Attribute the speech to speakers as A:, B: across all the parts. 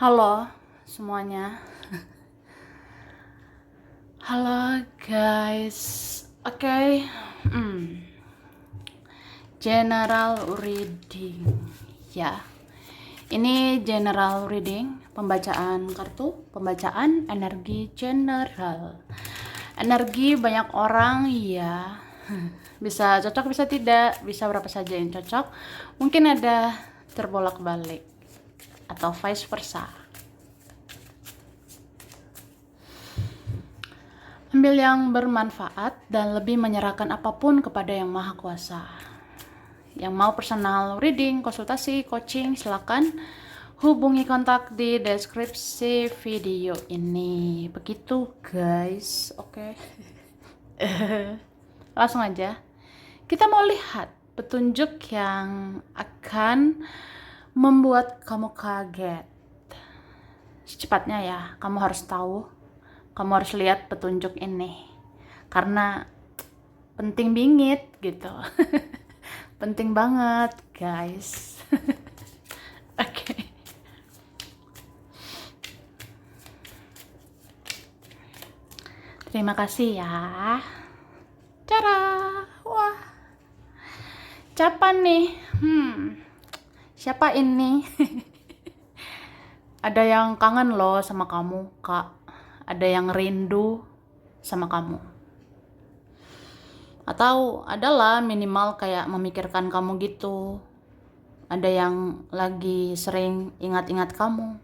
A: Halo semuanya. Halo guys. Oke. General reading. Ya. Ini general reading, pembacaan kartu, pembacaan energi general. Energi banyak orang ya. Bisa cocok, bisa tidak, bisa berapa saja yang cocok. Mungkin ada terbolak-balik atau vice versa. Ambil yang bermanfaat dan lebih menyerahkan apapun kepada Yang Maha Kuasa. Yang mau personal reading, konsultasi, coaching, silakan hubungi kontak di deskripsi video ini. Begitu guys, oke. Langsung aja. Kita mau lihat petunjuk yang akan membuat kamu kaget. Secepatnya ya, kamu harus tahu. Kamu harus lihat petunjuk ini. Karena penting bingit gitu. Penting banget, guys. Oke. Terima kasih ya. Cara. Wah. Siapa nih? Siapa ini? Ada yang kangen loh sama kamu, Kak. Ada yang rindu sama kamu. Atau adalah minimal kayak memikirkan kamu gitu. Ada yang lagi sering ingat-ingat kamu.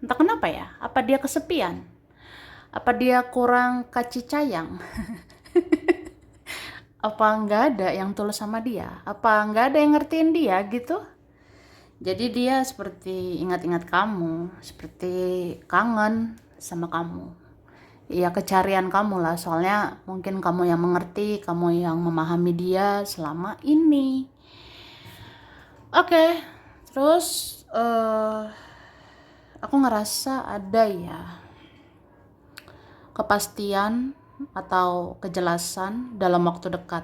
A: Entah kenapa ya, apa dia kesepian? Apa dia kurang kasih sayang? Apa nggak ada yang tulus sama dia? Apa nggak ada yang ngertiin dia gitu? Jadi dia seperti ingat-ingat kamu, seperti kangen sama kamu. Ya kecarian kamu lah, soalnya mungkin kamu yang mengerti, kamu yang memahami dia selama ini. Oke, terus aku ngerasa ada ya kepastian atau kejelasan dalam waktu dekat.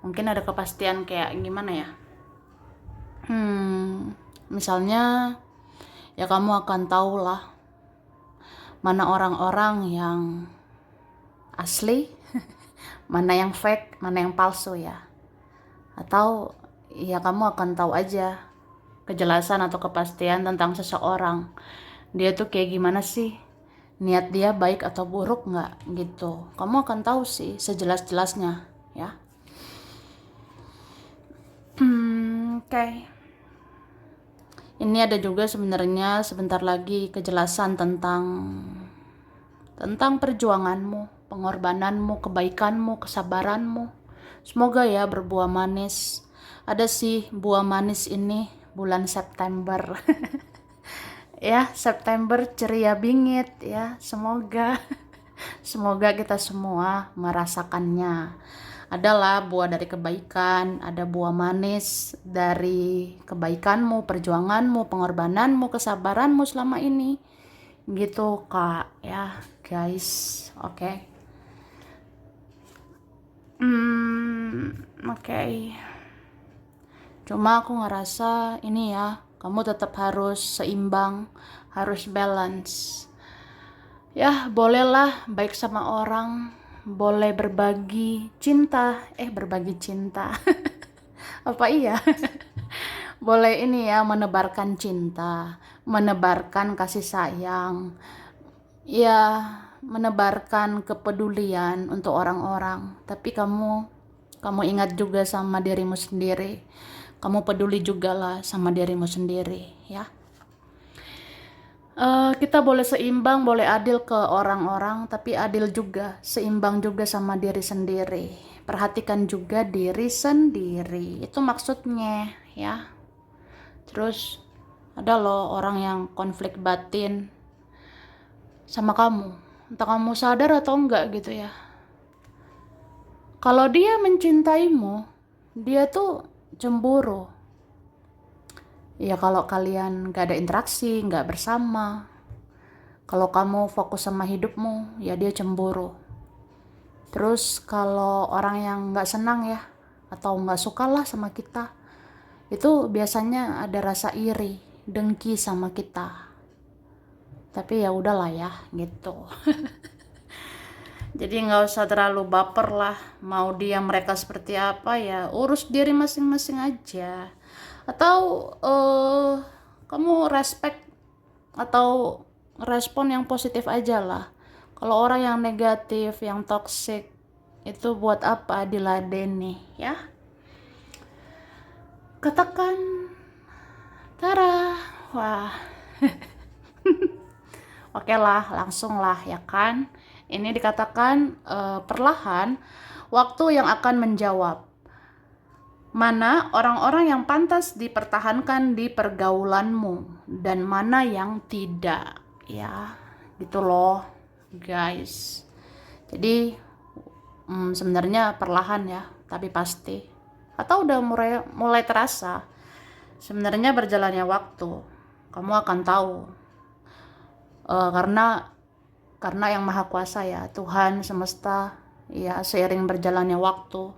A: Mungkin ada kepastian kayak gimana ya? Misalnya ya kamu akan tahu lah mana orang-orang yang asli, mana yang fake, mana yang palsu ya. Atau ya kamu akan tahu aja kejelasan atau kepastian tentang seseorang. Dia tuh kayak gimana sih? Niat dia baik atau buruk nggak gitu. Kamu akan tahu sih sejelas-jelasnya ya. Oke. Ini ada juga sebenarnya sebentar lagi kejelasan tentang perjuanganmu, pengorbananmu, kebaikanmu, kesabaranmu. Semoga ya berbuah manis. Ada sih buah manis ini bulan September. Ya, September ceria bingit ya. Semoga kita semua merasakannya. Adalah buah dari kebaikan, ada buah manis dari kebaikanmu, perjuanganmu, pengorbananmu, kesabaranmu selama ini. Gitu Kak ya, guys. Oke. Oke. Cuma aku ngerasa ini ya, kamu tetap harus seimbang, harus balance. Ya, bolehlah baik sama orang, boleh berbagi cinta. Apa iya? Boleh ini ya, menebarkan cinta, menebarkan kasih sayang. Ya, menebarkan kepedulian untuk orang-orang. Tapi kamu ingat juga sama dirimu sendiri. Kamu peduli juga lah sama dirimu sendiri, ya. Kita boleh seimbang, boleh adil ke orang-orang, tapi adil juga, seimbang juga sama diri sendiri. Perhatikan juga diri sendiri. Itu maksudnya, ya. Terus ada loh orang yang konflik batin sama kamu. Entah kamu sadar atau enggak gitu ya. Kalau dia mencintaimu, dia tuh cemburu. Ya kalau kalian gak ada interaksi, gak bersama, kalau kamu fokus sama hidupmu, ya dia cemburu. Terus kalau orang yang gak senang ya, atau gak suka lah sama kita, itu biasanya ada rasa iri, dengki sama kita. Tapi ya udahlah ya gitu. Jadi nggak usah terlalu baper lah. Mau dia mereka seperti apa ya, urus diri masing-masing aja. Atau kamu respect atau respon yang positif aja lah. Kalau orang yang negatif, yang toxic, itu buat apa diladeni ya? Katakan, Tara, wah, oke lah, langsung lah ya kan? Ini dikatakan perlahan, waktu yang akan menjawab. Mana orang-orang yang pantas dipertahankan di pergaulanmu dan mana yang tidak, ya, gitu loh, guys. Jadi sebenarnya perlahan ya, tapi pasti. Atau udah mulai terasa. Sebenarnya berjalannya waktu, kamu akan tahu. Karena yang maha kuasa ya, Tuhan semesta, ya seiring berjalannya waktu,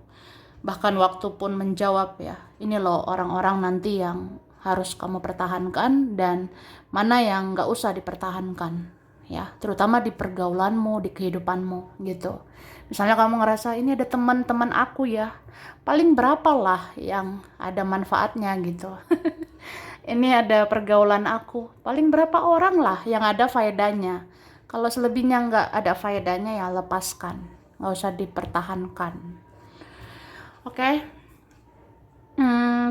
A: bahkan waktu pun menjawab ya, ini loh orang-orang nanti yang harus kamu pertahankan dan mana yang gak usah dipertahankan ya, terutama di pergaulanmu, di kehidupanmu gitu. Misalnya kamu ngerasa ini ada teman-teman aku ya, paling berapa lah yang ada manfaatnya gitu. Ini ada pergaulan aku, paling berapa orang lah yang ada faedahnya. Kalau selebihnya nggak ada faedahnya ya lepaskan, nggak usah dipertahankan. Oke.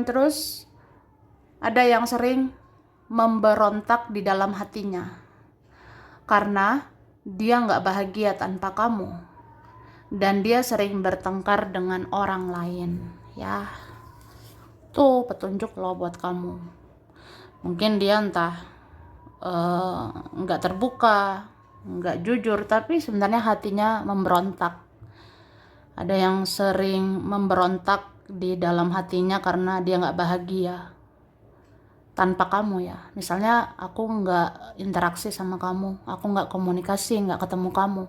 A: Terus ada yang sering memberontak di dalam hatinya karena dia nggak bahagia tanpa kamu dan dia sering bertengkar dengan orang lain ya. Tuh petunjuk loh buat kamu. Mungkin dia entah nggak terbuka, nggak jujur, tapi sebenarnya hatinya memberontak. Ada yang sering memberontak di dalam hatinya karena dia nggak bahagia tanpa kamu ya. Misalnya aku nggak interaksi sama kamu, aku nggak komunikasi, nggak ketemu kamu.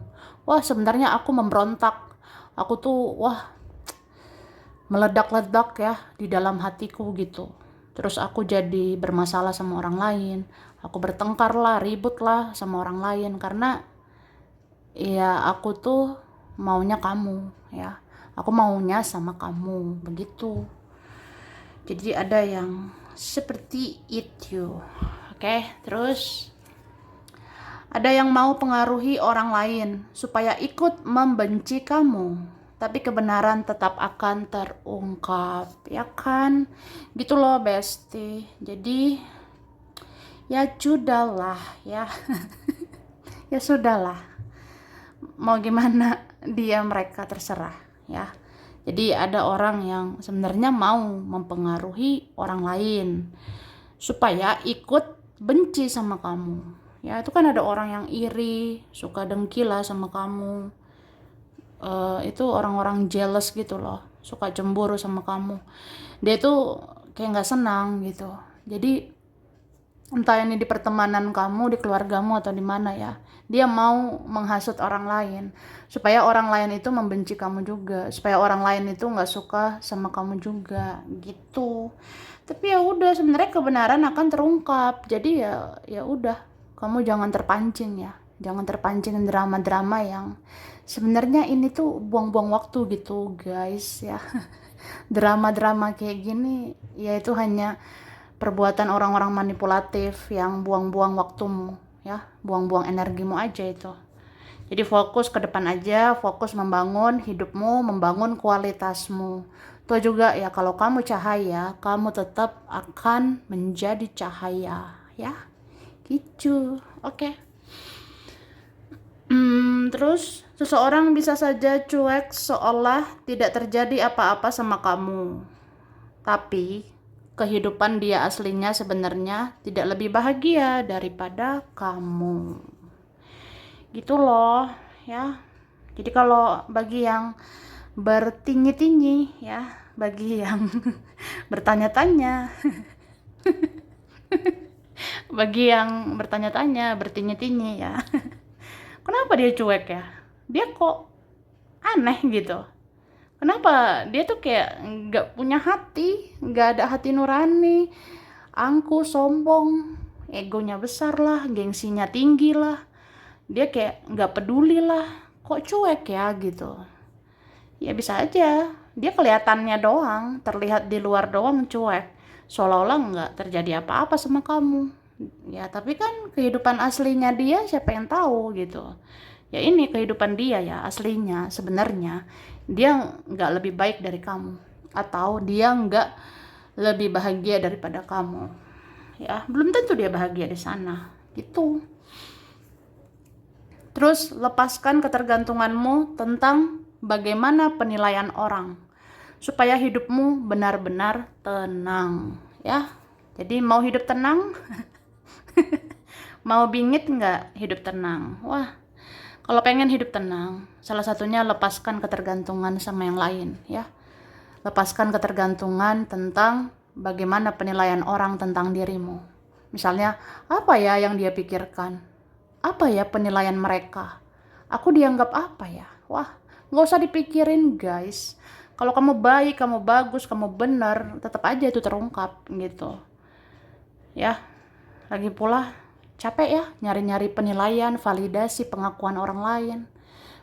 A: Wah sebenarnya aku memberontak. Aku tuh meledak-ledak ya di dalam hatiku gitu. Terus aku jadi bermasalah sama orang lain. Aku bertengkar lah, ribut lah sama orang lain karena ya aku tuh maunya kamu ya. Aku maunya sama kamu begitu. Jadi ada yang seperti itu. Oke, terus ada yang mau pengaruhi orang lain supaya ikut membenci kamu, tapi kebenaran tetap akan terungkap, ya kan? Gitu loh, Besti. Jadi ya sudahlah ya. Ya sudahlah. Mau gimana dia mereka terserah, ya. Jadi ada orang yang sebenarnya mau mempengaruhi orang lain supaya ikut benci sama kamu. Ya itu kan ada orang yang iri, suka dengki lah sama kamu. Itu orang-orang jealous gitu loh, suka cemburu sama kamu. Dia tuh kayak nggak senang gitu. Jadi entah ini di pertemanan kamu, di keluargamu atau di mana ya, dia mau menghasut orang lain supaya orang lain itu membenci kamu juga, supaya orang lain itu nggak suka sama kamu juga gitu. Tapi ya udah, sebenarnya kebenaran akan terungkap. Jadi ya udah, kamu jangan terpancing ya, jangan terpancing drama-drama yang sebenarnya ini tuh buang-buang waktu gitu guys ya. Drama-drama kayak gini ya itu hanya perbuatan orang-orang manipulatif yang buang-buang waktumu ya, buang-buang energimu aja itu. Jadi fokus ke depan aja, fokus membangun hidupmu, membangun kualitasmu. Itu juga ya, kalau kamu cahaya, kamu tetap akan menjadi cahaya ya. Gitu. Oke. Terus seseorang bisa saja cuek seolah tidak terjadi apa-apa sama kamu. Tapi kehidupan dia aslinya sebenarnya tidak lebih bahagia daripada kamu. Gitu loh ya. Jadi kalau bagi yang bertinyi-tinyi ya, bagi yang bertanya-tanya, bagi yang bertanya-tanya, bertinyi-tinyi ya. Kenapa dia cuek ya? Dia kok aneh gitu. Kenapa dia tuh kayak nggak punya hati, nggak ada hati nurani, angku, sombong, egonya besar lah, gengsinya tinggi lah. Dia kayak nggak peduli lah, kok cuek ya gitu. Ya bisa aja, dia kelihatannya doang, terlihat di luar doang cuek, seolah-olah nggak terjadi apa-apa sama kamu. Ya tapi kan kehidupan aslinya dia siapa yang tahu gitu. Ya ini kehidupan dia ya aslinya, sebenarnya dia nggak lebih baik dari kamu, atau dia nggak lebih bahagia daripada kamu. Ya belum tentu dia bahagia di sana gitu. Terus lepaskan ketergantunganmu tentang bagaimana penilaian orang, supaya hidupmu benar-benar tenang ya. Jadi mau hidup tenang, mau bingit nggak hidup tenang? Wah, kalau pengen hidup tenang, salah satunya lepaskan ketergantungan sama yang lain ya. Lepaskan ketergantungan tentang bagaimana penilaian orang tentang dirimu. Misalnya, apa ya yang dia pikirkan? Apa ya penilaian mereka? Aku dianggap apa ya? Wah, nggak usah dipikirin guys. Kalau kamu baik, kamu bagus, kamu benar, tetap aja itu terungkap gitu. Ya, lagi pula capek ya nyari-nyari penilaian, validasi, pengakuan orang lain.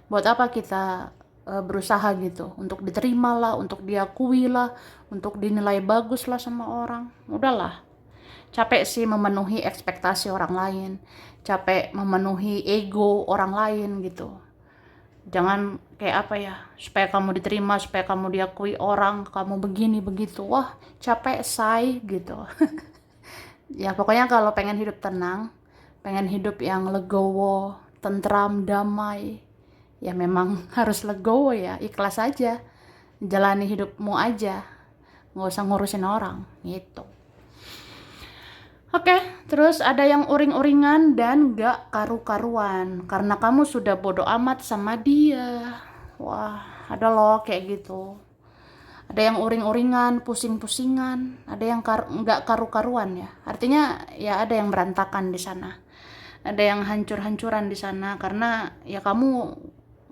A: Buat apa kita berusaha gitu untuk diterima lah, untuk diakui lah, untuk dinilai bagus lah sama orang. Udahlah, capek sih memenuhi ekspektasi orang lain, capek memenuhi ego orang lain gitu. Jangan kayak apa ya, supaya kamu diterima, supaya kamu diakui orang, kamu begini begitu. Wah, capek say gitu. Ya pokoknya kalau pengen hidup tenang, pengen hidup yang legowo, tentram, damai, ya memang harus legowo ya, ikhlas aja, jalani hidupmu aja, nggak usah ngurusin orang gitu. Oke, terus ada yang uring-uringan dan gak karu-karuan karena kamu sudah bodoh amat sama dia. Wah, ada loh kayak gitu. Ada yang uring-uringan, pusing-pusingan, ada yang nggak karu-karuan ya. Artinya ya ada yang berantakan di sana. Ada yang hancur-hancuran di sana karena ya kamu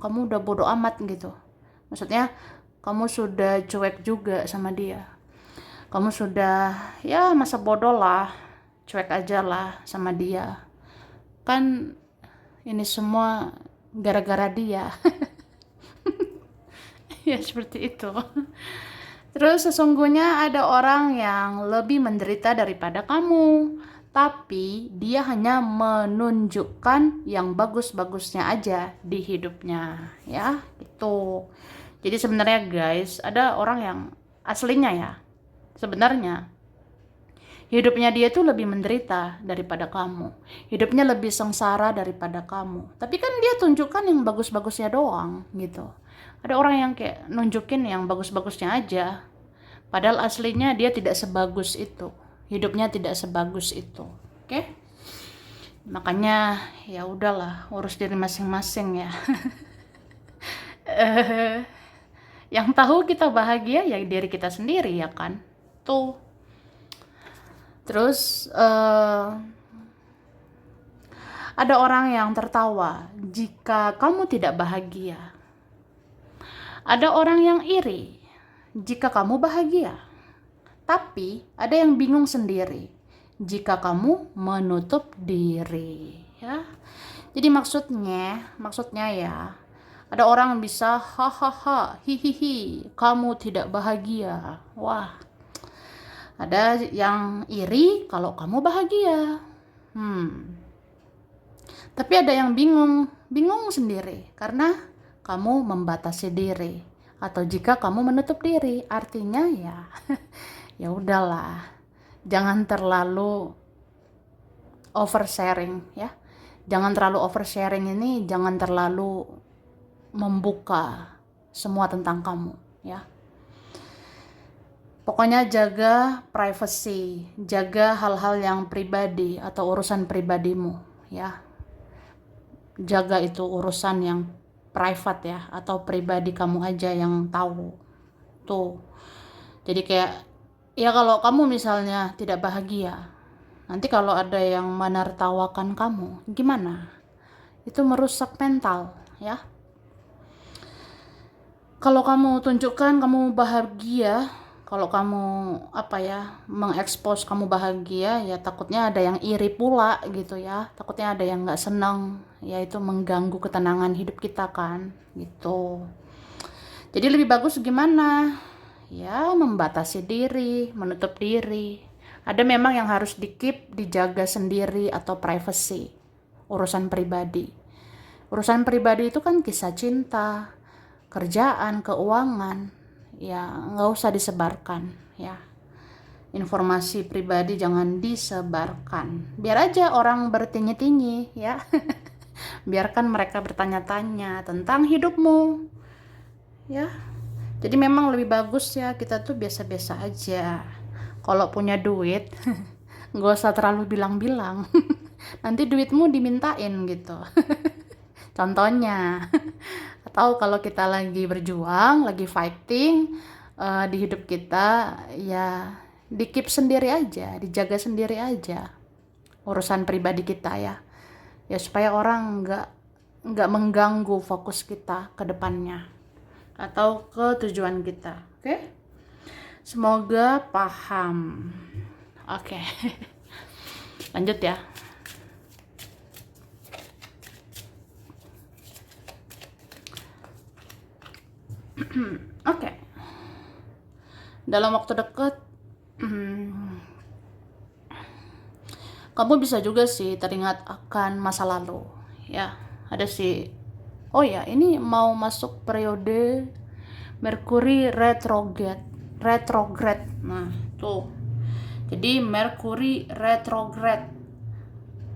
A: udah bodoh amat gitu. Maksudnya kamu sudah cuek juga sama dia. Kamu sudah ya masa bodoh lah, cuek aja lah sama dia. Kan ini semua gara-gara dia. Ya seperti itu. Terus sesungguhnya ada orang yang lebih menderita daripada kamu, tapi dia hanya menunjukkan yang bagus-bagusnya aja di hidupnya, ya, gitu. Jadi sebenarnya guys, ada orang yang aslinya ya, sebenarnya hidupnya dia tuh lebih menderita daripada kamu. Hidupnya lebih sengsara daripada kamu. Tapi kan dia tunjukkan yang bagus-bagusnya doang gitu. Ada orang yang kayak nunjukin yang bagus-bagusnya aja. Padahal aslinya dia tidak sebagus itu. Hidupnya tidak sebagus itu. Oke? Makanya ya udahlah, urus diri masing-masing ya. Yang tahu kita bahagia ya diri kita sendiri ya kan. Tuh. Terus ada orang yang tertawa jika kamu tidak bahagia. Ada orang yang iri jika kamu bahagia. Tapi ada yang bingung sendiri jika kamu menutup diri, ya. Jadi maksudnya ya, ada orang yang bisa hahaha, hihihi, kamu tidak bahagia. Wah. Ada yang iri kalau kamu bahagia. Tapi ada yang bingung sendiri karena kamu membatasi diri, atau jika kamu menutup diri, artinya ya ya udahlah, jangan terlalu oversharing ya. Jangan terlalu oversharing ini, jangan terlalu membuka semua tentang kamu ya. Pokoknya jaga privacy, jaga hal-hal yang pribadi atau urusan pribadimu ya. Jaga itu urusan yang private ya, atau pribadi kamu aja yang tahu. Tuh. Jadi kayak ya kalau kamu misalnya tidak bahagia, nanti kalau ada yang menertawakan kamu, gimana? Itu merusak mental ya. Kalau kamu tunjukkan kamu bahagia, kalau kamu mengekspos kamu bahagia, ya takutnya ada yang iri pula gitu ya, takutnya ada yang nggak senang, ya itu mengganggu ketenangan hidup kita kan gitu. Jadi lebih bagus gimana ya, membatasi diri, menutup diri. Ada memang yang harus di-keep, dijaga sendiri atau privacy, urusan pribadi. Urusan pribadi itu kan kisah cinta, kerjaan, keuangan, ya nggak usah disebarkan ya. Informasi pribadi jangan disebarkan, biar aja orang bertanya-tanya ya. Biarkan mereka bertanya-tanya tentang hidupmu ya. Jadi memang lebih bagus ya kita tuh biasa-biasa aja. Kalau punya duit nggak usah terlalu bilang-bilang. Nanti duitmu dimintain gitu. Contohnya. Atau kalau kita lagi berjuang, lagi fighting di hidup kita, ya di keep sendiri aja, dijaga sendiri aja urusan pribadi kita ya. Ya supaya orang nggak mengganggu fokus kita ke depannya atau ke tujuan kita. Oke? Semoga paham. Oke. Lanjut ya. Oke. Dalam waktu dekat kamu bisa juga sih teringat akan masa lalu ya. Ada sih, oh ya ini mau masuk periode Merkuri retrograde. Nah tuh, jadi Merkuri retrograde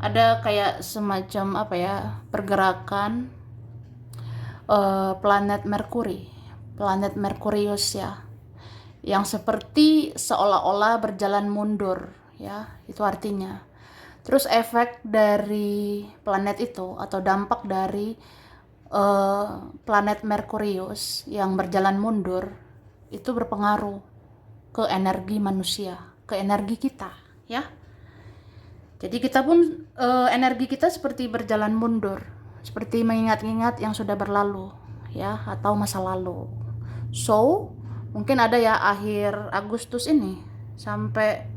A: ada kayak semacam pergerakan planet Merkurius ya, yang seperti seolah-olah berjalan mundur ya, itu artinya. Terus efek dari planet itu atau dampak dari planet Merkurius yang berjalan mundur itu berpengaruh ke energi manusia, ke energi kita ya. Jadi kita pun energi kita seperti berjalan mundur, seperti mengingat-ingat yang sudah berlalu ya, atau masa lalu. So mungkin ada ya akhir Agustus ini sampai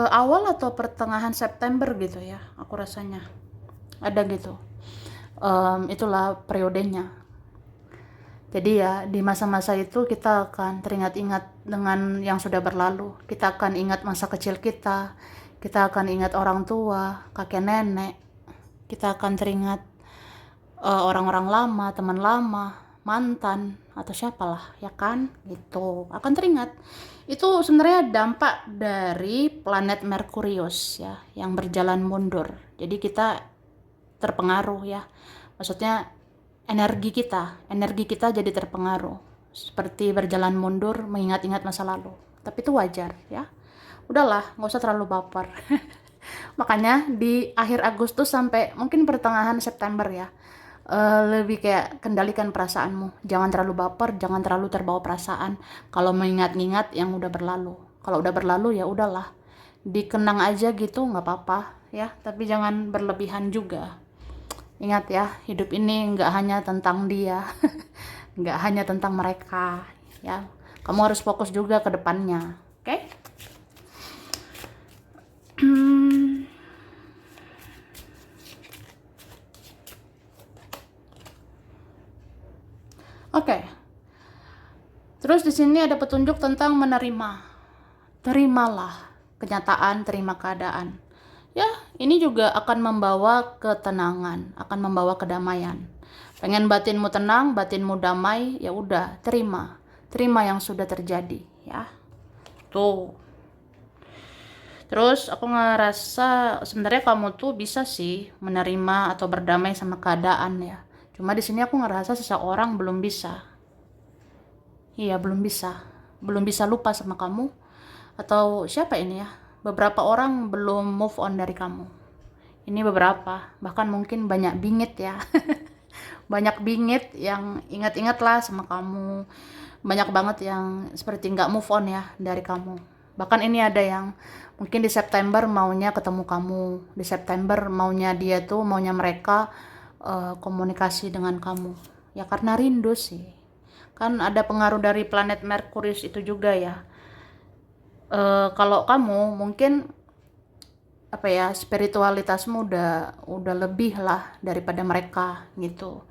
A: awal atau pertengahan September gitu ya, aku rasanya ada gitu. Itulah periodenya. Jadi ya di masa-masa itu kita akan teringat-ingat dengan yang sudah berlalu. Kita akan ingat masa kecil kita akan ingat orang tua, kakek nenek, kita akan teringat orang-orang lama, teman lama, mantan atau siapalah ya kan, gitu akan teringat. Itu sebenarnya dampak dari planet Merkurius ya yang berjalan mundur. Jadi kita terpengaruh ya, maksudnya energi kita jadi terpengaruh seperti berjalan mundur, mengingat-ingat masa lalu. Tapi itu wajar ya, udahlah nggak usah terlalu baper. Makanya di akhir Agustus sampai mungkin pertengahan September ya, lebih kayak kendalikan perasaanmu, jangan terlalu baper, jangan terlalu terbawa perasaan kalau mengingat-ingat yang udah berlalu. Kalau udah berlalu ya udahlah, dikenang aja gitu nggak apa-apa ya, tapi jangan berlebihan juga. Ingat ya, hidup ini nggak hanya tentang dia, nggak hanya tentang mereka ya, kamu harus fokus juga ke depannya. Oke? Oke. Terus di sini ada petunjuk tentang menerima. Terimalah kenyataan, terima keadaan. Ya, ini juga akan membawa ketenangan, akan membawa kedamaian. Pengen batinmu tenang, batinmu damai, ya udah, terima. Terima yang sudah terjadi, ya. Tuh. Terus aku ngerasa sebenarnya kamu tuh bisa sih menerima atau berdamai sama keadaan ya. Cuma di sini aku ngerasa seseorang belum bisa. Iya, belum bisa. Belum bisa lupa sama kamu. Atau siapa ini ya? Beberapa orang belum move on dari kamu. Ini beberapa, bahkan mungkin banyak bingit ya. Banyak bingit yang ingat-ingat lah sama kamu. Banyak banget yang seperti nggak move on ya dari kamu. Bahkan ini ada yang mungkin di September maunya ketemu kamu. Di September maunya mereka komunikasi dengan kamu. Ya karena rindu sih. kan ada pengaruh dari planet Merkurius itu juga ya. Kalau kamu mungkin apa ya, spiritualitasmu udah lebih lah daripada mereka gitu.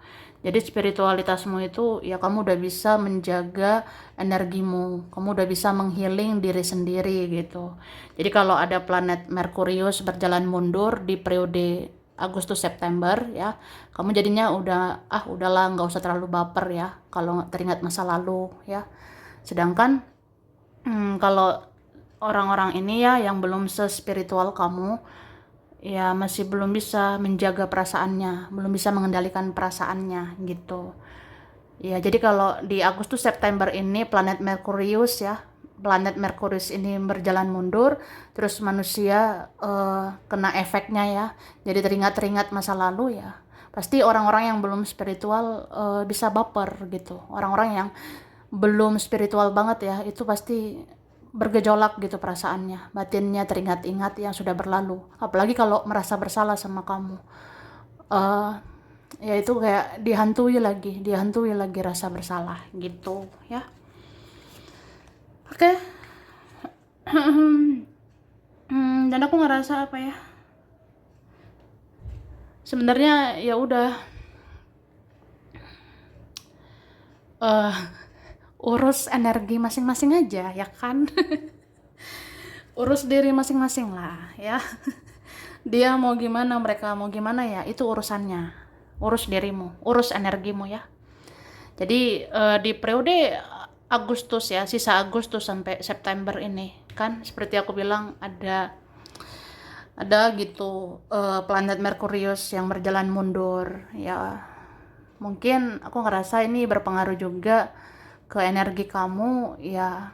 A: Jadi spiritualitasmu itu ya, kamu udah bisa menjaga energimu, kamu udah bisa menghealing diri sendiri gitu. Jadi kalau ada planet Merkurius berjalan mundur di periode Agustus September ya, kamu jadinya udahlah, nggak usah terlalu baper ya kalau teringat masa lalu ya. Sedangkan kalau orang-orang ini ya yang belum sespiritual kamu, ya masih belum bisa menjaga perasaannya, belum bisa mengendalikan perasaannya gitu. Ya, jadi kalau di Agustus September ini planet Merkurius ini berjalan mundur, terus manusia kena efeknya ya. Jadi teringat-teringat masa lalu ya. Pasti orang-orang yang belum spiritual bisa baper gitu. Orang-orang yang belum spiritual banget ya, itu pasti bergejolak gitu perasaannya, batinnya teringat-ingat yang sudah berlalu. Apalagi kalau merasa bersalah sama kamu, eh ya itu kayak dihantui lagi rasa bersalah gitu ya. Oke. Dan aku ngerasa apa ya, sebenarnya ya udah, eh urus energi masing-masing aja ya kan. Urus diri masing-masing lah ya. Dia mau gimana, mereka mau gimana ya, itu urusannya. Urus dirimu, urus energimu ya. Jadi di periode Agustus ya, sisa Agustus sampai September ini kan seperti aku bilang ada gitu planet Merkurius yang berjalan mundur ya. Mungkin aku ngerasa ini berpengaruh juga ke energi kamu ya.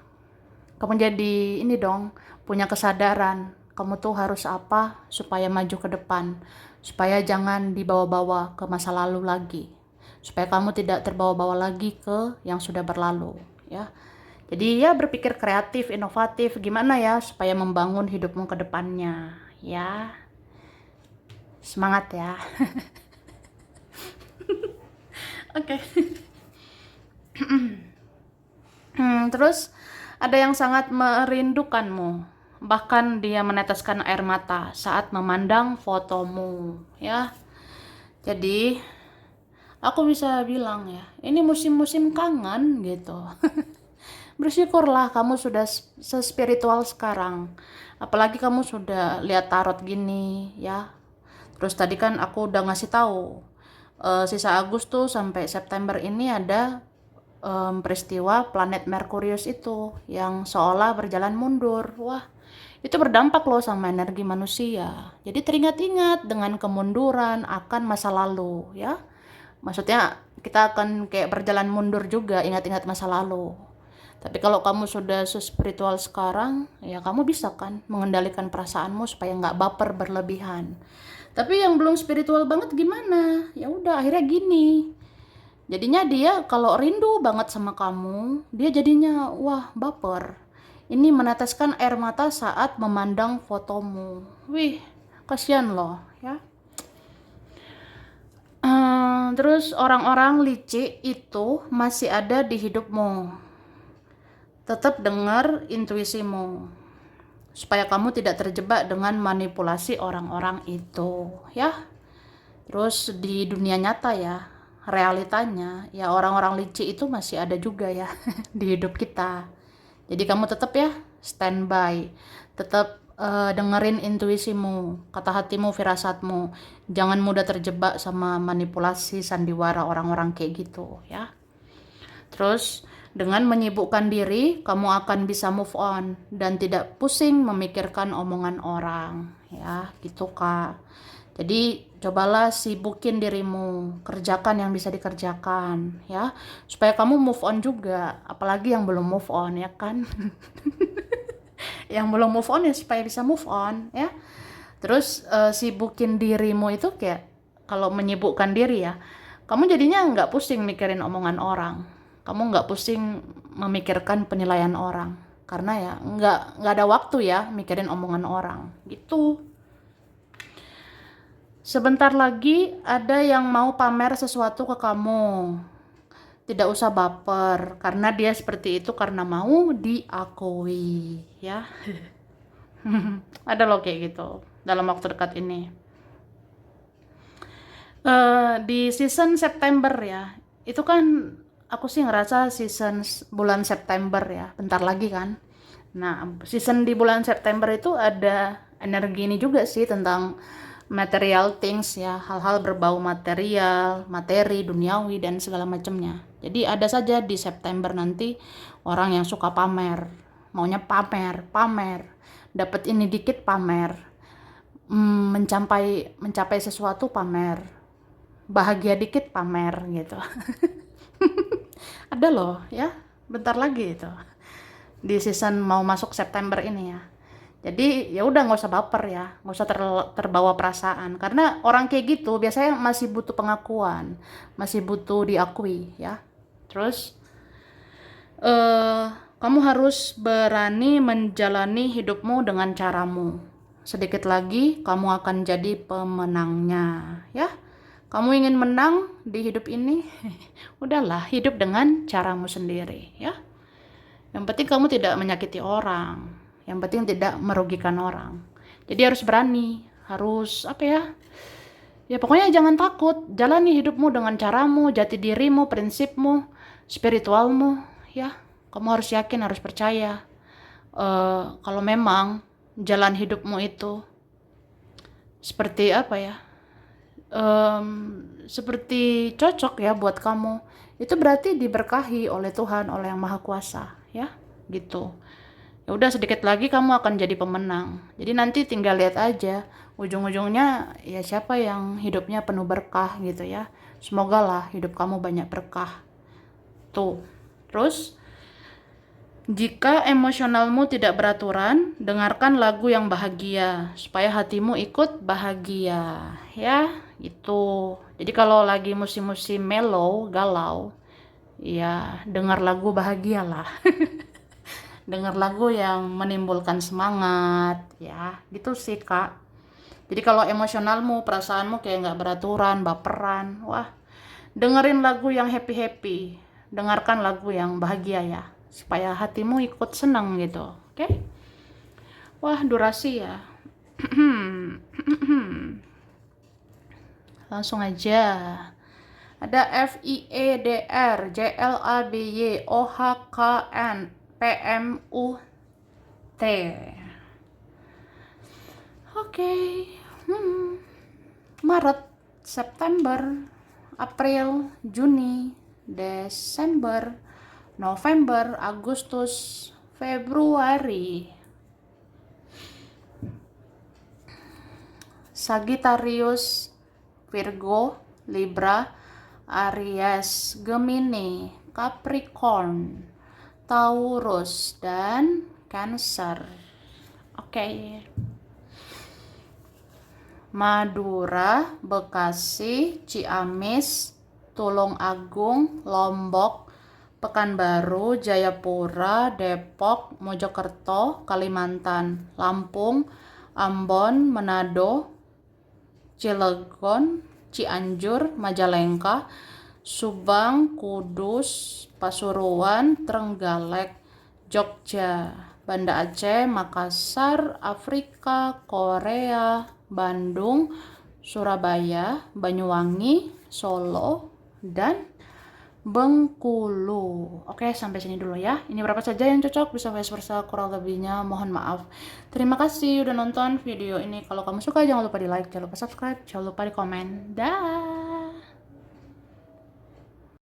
A: Kamu jadi ini dong, punya kesadaran kamu tuh harus apa supaya maju ke depan, supaya jangan dibawa-bawa ke masa lalu lagi, supaya kamu tidak terbawa-bawa lagi ke yang sudah berlalu ya. Jadi ya berpikir kreatif, inovatif, gimana ya supaya membangun hidupmu ke depannya ya. Semangat ya. Oke. Terus ada yang sangat merindukanmu, bahkan dia meneteskan air mata saat memandang fotomu ya. Jadi aku bisa bilang ya, ini musim-musim kangen gitu. Bersyukurlah kamu sudah sespiritual sekarang. Apalagi kamu sudah lihat tarot gini ya. Terus tadi kan aku udah ngasih tahu sisa Agustus sampai September ini ada peristiwa planet Merkurius itu yang seolah berjalan mundur. Wah, itu berdampak loh sama energi manusia. Jadi teringat-ingat dengan kemunduran akan masa lalu ya. Maksudnya kita akan kayak berjalan mundur juga, ingat-ingat masa lalu. Tapi kalau kamu sudah spiritual sekarang, ya kamu bisa kan mengendalikan perasaanmu supaya nggak baper berlebihan. Tapi yang belum spiritual banget gimana? Ya udah, akhirnya gini. Jadinya dia kalau rindu banget sama kamu, dia jadinya wah baper. Ini meneteskan air mata saat memandang fotomu. Wih, kasihan loh ya. Terus orang-orang licik itu masih ada di hidupmu. Tetap dengar intuisimu supaya kamu tidak terjebak dengan manipulasi orang-orang itu ya. Terus di dunia nyata ya, realitanya ya orang-orang licik itu masih ada juga ya di hidup kita. Jadi kamu tetap ya standby, tetap dengerin intuisimu, kata hatimu, firasatmu. Jangan mudah terjebak sama manipulasi sandiwara orang-orang kayak gitu ya. Terus dengan menyibukkan diri, kamu akan bisa move on dan tidak pusing memikirkan omongan orang ya, gitu Kak. Jadi cobalah sibukin dirimu, kerjakan yang bisa dikerjakan ya, supaya kamu move on juga, apalagi yang belum move on ya kan. Yang belum move on ya supaya bisa move on ya. Terus sibukin dirimu itu kayak, kalau menyibukkan diri ya, kamu jadinya nggak pusing mikirin omongan orang, kamu nggak pusing memikirkan penilaian orang, karena ya nggak ada waktu ya mikirin omongan orang gitu. Sebentar lagi ada yang mau pamer sesuatu ke kamu, tidak usah baper karena dia seperti itu karena mau diakui ya. Ada loh kayak gitu dalam waktu dekat ini. Di season September ya, itu kan aku sih ngerasa season bulan September ya, bentar lagi kan. Nah, season di bulan September itu ada energi ini juga sih tentang material things ya, hal-hal berbau material, materi, duniawi dan segala macamnya. Jadi ada saja di September nanti orang yang suka pamer, maunya pamer, dapat ini dikit pamer, mencapai sesuatu pamer, bahagia dikit pamer gitu. Ada loh ya, bentar lagi itu di season mau masuk September ini ya. Jadi ya udah nggak usah baper ya, nggak usah terbawa perasaan karena orang kayak gitu biasanya masih butuh pengakuan, masih butuh diakui ya. Terus kamu harus berani menjalani hidupmu dengan caramu. Sedikit lagi kamu akan jadi pemenangnya ya. Kamu ingin menang di hidup ini, udahlah hidup dengan caramu sendiri ya. Yang penting kamu tidak menyakiti orang, yang penting tidak merugikan orang. Jadi harus berani, harus apa ya? Ya pokoknya jangan takut, jalani hidupmu dengan caramu, jati dirimu, prinsipmu, spiritualmu ya. Kamu harus yakin, harus percaya. Kalau memang jalan hidupmu itu seperti apa ya? Seperti cocok ya buat kamu, itu berarti diberkahi oleh Tuhan, oleh Yang Maha Kuasa ya gitu. Ya udah sedikit lagi kamu akan jadi pemenang. Jadi nanti tinggal lihat aja ujung-ujungnya ya siapa yang hidupnya penuh berkah gitu ya. Semoga lah hidup kamu banyak berkah tuh. Terus jika emosionalmu tidak beraturan, dengarkan lagu yang bahagia supaya hatimu ikut bahagia ya gitu. Jadi kalau lagi musim-musim mellow, galau, ya dengar lagu bahagia lah. Dengar lagu yang menimbulkan semangat ya gitu sih Kak. Jadi kalau emosionalmu, perasaanmu kayak nggak beraturan, baperan, wah dengerin lagu yang happy, dengarkan lagu yang bahagia ya supaya hatimu ikut senang gitu. Oke? Wah durasi ya. Langsung aja. Ada FIEDR JLABY OHKN PMUT. Oke. Maret, September, April, Juni, Desember, November, Agustus, Februari. Sagittarius, Virgo, Libra, Aries, Gemini, Capricorn, Taurus, dan Cancer. Oke. Madura, Bekasi, Ciamis, Tulung Agung, Lombok, Pekanbaru, Jayapura, Depok, Mojokerto, Kalimantan, Lampung, Ambon, Manado, Cilegon, Cianjur, Majalengka, Subang, Kudus, Pasuruan, Trenggalek, Jogja, Banda Aceh, Makassar, Afrika, Korea, Bandung, Surabaya, Banyuwangi, Solo, dan Bengkulu. Oke, sampai sini dulu ya. Ini berapa saja yang cocok, bisa vice versa, kurang lebihnya mohon maaf. Terima kasih udah nonton video ini. Kalau kamu suka jangan lupa di like, jangan lupa subscribe, jangan lupa di komen. Dah.